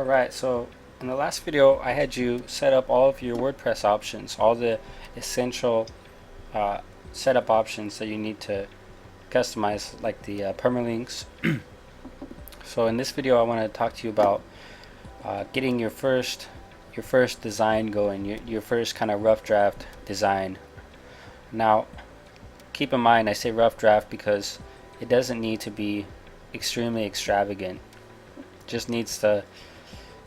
Alright, so in the last video I had you set up all of your WordPress options, all the essential uh, setup options that you need to customize, like the permalinks. So in this video I want to talk to you about getting your first design going, your first kind of rough draft design. Now keep in mind I say rough draft because it doesn't need to be extremely extravagant. It just needs to,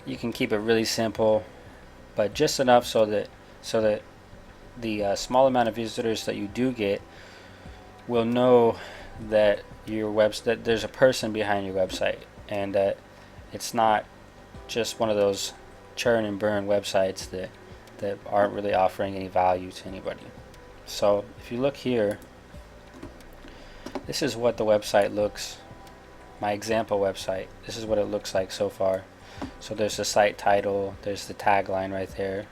you can keep it really simple, but just enough so that the small amount of visitors that you do get will know that that there's a person behind your website, and that it's not just one of those churn and burn websites that aren't really offering any value to anybody. So if you look here, this is what the website looks, my example website. This is what it looks like so far. So there's the site title, there's the tagline right there,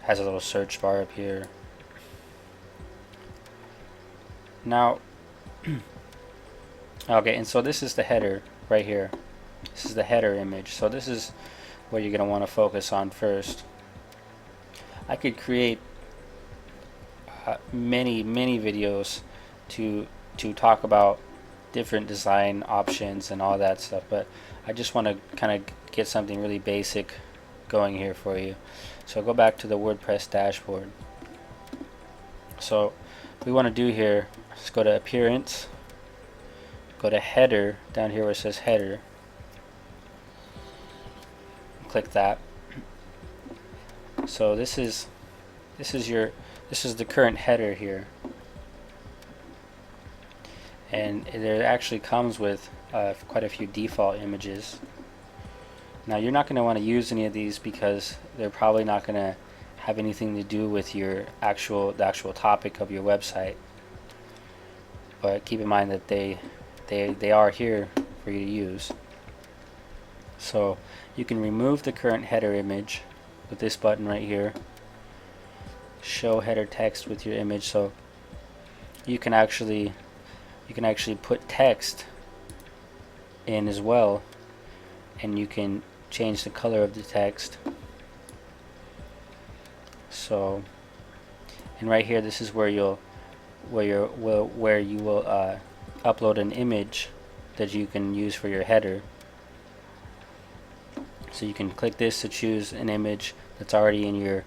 has a little search bar up here. Now okay, and so this is the header right here. This is the header image. So this is what you're going to want to focus on first. I could create many videos to talk about different design options and all that stuff, but I just want to kind of get something really basic going here for you. So go back to the WordPress dashboard. So what we want to do here is go to appearance, go to header down here where it says header, click that. So this is the current header here, and it actually comes with quite a few default images. Now you're not going to want to use any of these because they're probably not going to have anything to do with your the actual topic of your website, but keep in mind that they are here for you to use. So you can remove the current header image with this button right here, show header text with your image. So you can actually put text in as well, and you can change the color of the text. So, and right here, this is where you will upload an image that you can use for your header. So you can click this to choose an image that's already in your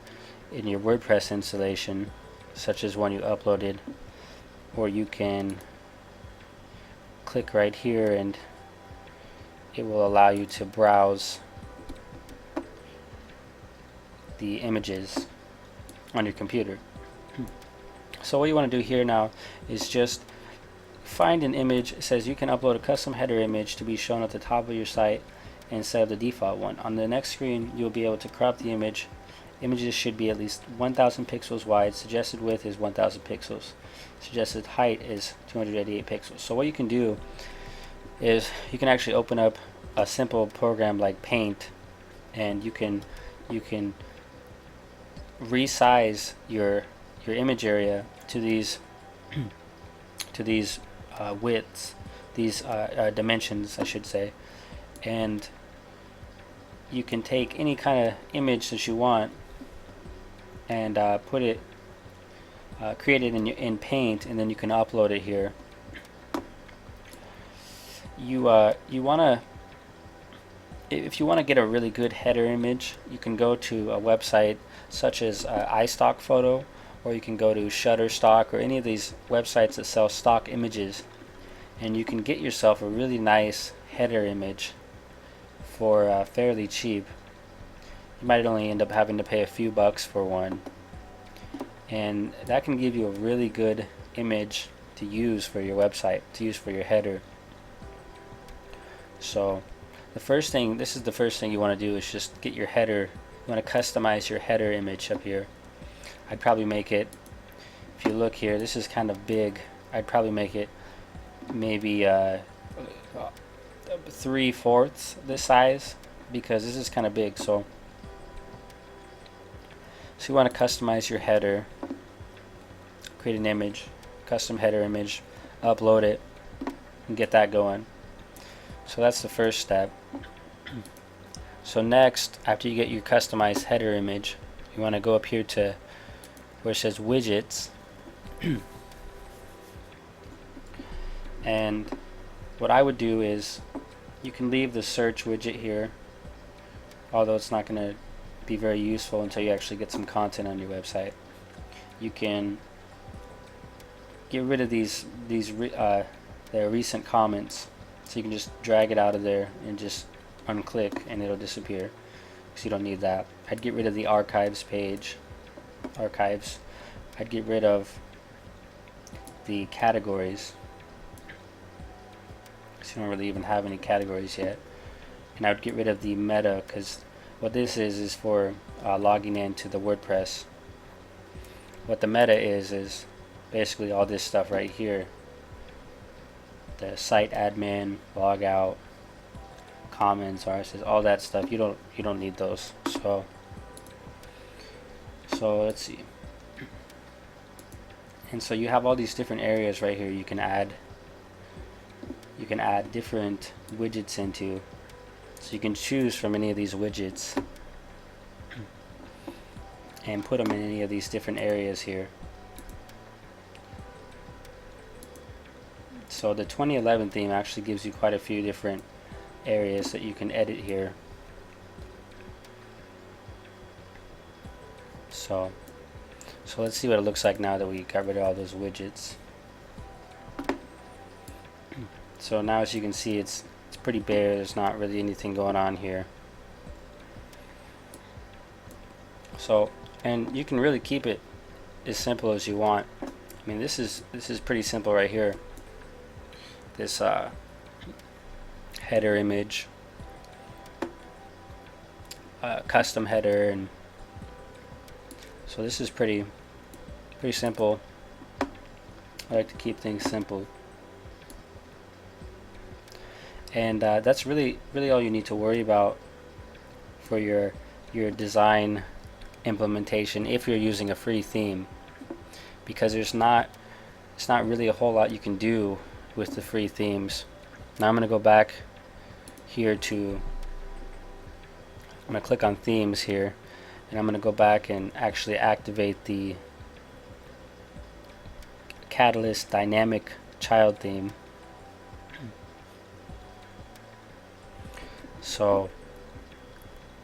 WordPress installation, such as one you uploaded, or you can click right here and it will allow you to browse the images on your computer. So what you want to do here now is just find an image. It says you can upload a custom header image to be shown at the top of your site instead of the default one. On the next screen you'll be able to crop the image. Images should be at least 1000 pixels wide. Suggested width is 1000 pixels. Suggested height is 288 pixels. So what you can do is you can actually open up a simple program like Paint, and you can resize your image area to these widths, these dimensions, I should say, and you can take any kind of image that you want and create it in Paint, and then you can upload it here. You want to, if you want to get a really good header image, you can go to a website such as iStock Photo, or you can go to Shutterstock, or any of these websites that sell stock images, and you can get yourself a really nice header image for fairly cheap. You might only end up having to pay a few bucks for one, and that can give you a really good image to use for your website, to use for your header. So this is the first thing you want to do, is just get your header. You want to customize your header image up here. I'd probably make it, if you look here, this is kind of big. I'd probably make it maybe 3/4 this size, because this is kind of big. So you want to customize your header, create an image, custom header image, upload it, and get that going. So that's the first step. So next, after you get your customized header image, you want to go up here to where it says widgets. And what I would do is, you can leave the search widget here, although it's not going to be very useful until you actually get some content on your website. You can get rid of the recent comments, so you can just drag it out of there and just unclick and it'll disappear, because you don't need that. I'd get rid of the archives page, I'd get rid of the categories, because you don't really even have any categories yet. And I would get rid of the meta, because what this is for logging into the WordPress. What the meta is basically all this stuff right here: the site admin, logout, comments, RSS, all that stuff. You don't need those. So let's see. And so you have all these different areas right here you can add different widgets into. So you can choose from any of these widgets and put them in any of these different areas here. So the 2011 theme actually gives you quite a few different areas that you can edit here. So let's see what it looks like now that we got rid of all those widgets. So now, as you can see, it's pretty bare. There's not really anything going on here. So, and you can really keep it as simple as you want. I mean, this is pretty simple right here. This header image, custom header, and so this is pretty simple. I like to keep things simple, and that's really all you need to worry about for your design implementation if you're using a free theme, because it's not really a whole lot you can do with the free themes. Now I'm going to go back here to, I'm going to click on themes here, and I'm going to go back and actually activate the Catalyst Dynamic Child theme. So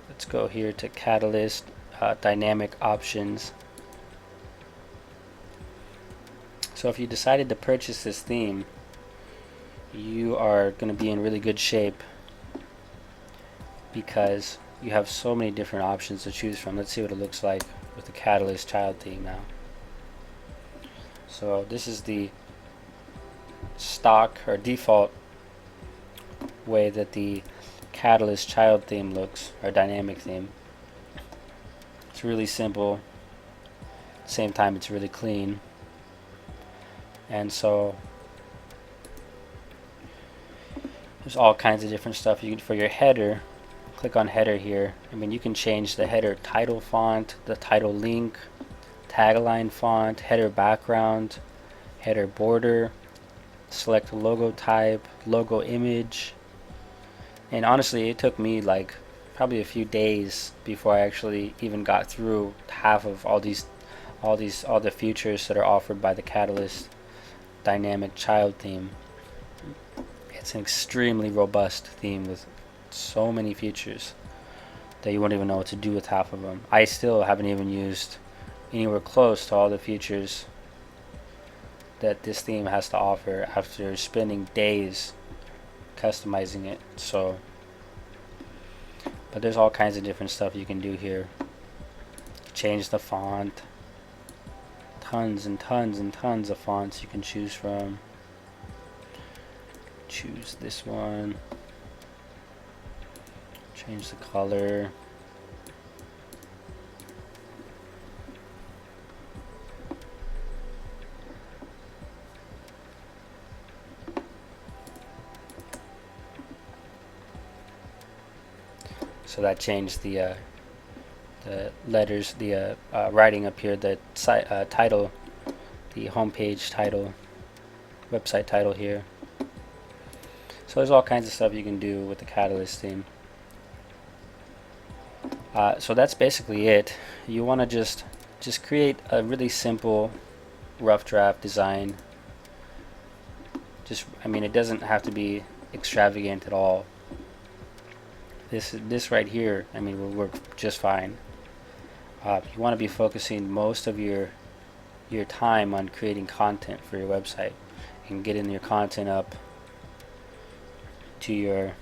let's go here to Catalyst Dynamic Options. So if you decided to purchase this theme, you are going to be in really good shape, because you have so many different options to choose from. Let's see what it looks like with the Catalyst Child theme now. So this is the stock or default way that the Catalyst Child theme looks, or dynamic theme. It's really simple. At the same time, it's really clean. And so there's all kinds of different stuff you can, for your header. Click on header here. I mean, you can change the header title font, the title link, tagline font, header background, header border, select logo type, logo image. And honestly, it took me like probably a few days before I actually even got through half of all the features that are offered by the Catalyst Dynamic Child theme. It's an extremely robust theme with so many features that you won't even know what to do with half of them. I still haven't even used anywhere close to all the features that this theme has to offer after spending days customizing it. So, but there's all kinds of different stuff you can do here. Change the font. Tons and tons and tons of fonts you can choose from. Choose this one. Change the color. So that changed the letters, the writing up here, the title, the homepage title, website title here. So there's all kinds of stuff you can do with the Catalyst theme. So that's basically it. You want to just create a really simple rough draft design. I mean, it doesn't have to be extravagant at all. This right here, I mean, will work just fine. You want to be focusing most of your time on creating content for your website and getting your content up to your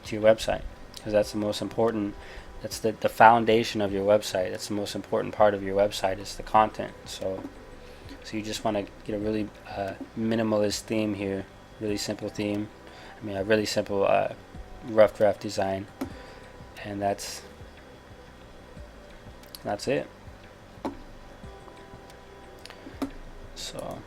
website, because that's the most important. That's the foundation of your website. That's the most important part of your website is the content. So you just want to get a really minimalist theme here, really simple theme. I mean, a really simple rough draft design, and that's it. So